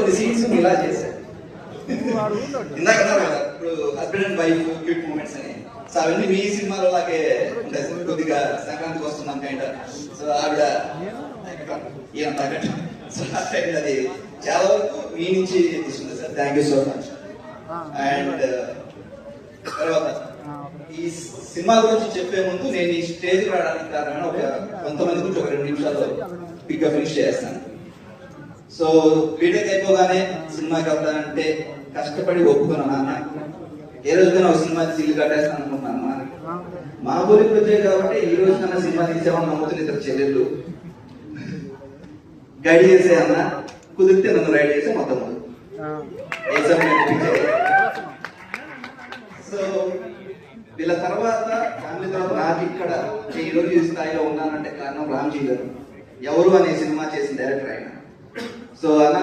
కొన్ని సీన్స్ ఇలా చేశారు. ఇందాక అన్నారు కదా ఇప్పుడు husband and wife cute moments అని. సో అవన్నీ మీ సినిమాలో లాగే ఉంటాయి సార్. కొద్దిగా సంక్రాంతికి వస్తున్నాం కైండ్. సో ఆవిడ ఈయన తగ్గట్టు. సో అది చాలా వరకు మీ నుంచి తీసుకుంది sir. Thank you so much. And తర్వాత ఈ సినిమా గురించి చెప్పే ముందు నేను ఈ స్టేజ్ రావడానికి కారణం ఒక కొంతమంది గురించి ఒక 2 నిమిషాలు పిక్గా ఫినిష్ చేస్తాను. సో బీటెక్ అయిపోగానే సినిమాకి వెళ్తానంటే కష్టపడి ఒప్పుకున్నాను. నాన్న ఏ రోజుకైనా ఒక సినిమా తీసి ఇల్లు కట్టేస్తాను అనుకున్నాను. మా ఊరికి వచ్చాయి కాబట్టి ఈ రోజు కన్నా సినిమా తీసేవాళ్ళు నమ్ముతుంది. ఇద్దరు చెల్లెళ్ళు గైడ్ చేసే అన్న కుదిరితే నన్ను రైడ్ చేసే మొత్తం ఎగ్జామ్. సో వీళ్ళ తర్వాత ఫ్యామిలీ తర్వాత నాకు ఇక్కడ ఈ రోజు ఈ స్థాయిలో ఉన్నానంటే కారణం రామ్జీ గారు. ఎవరు అనే సినిమా చేసిన డైరెక్టర్ ఆయన. సో అన్న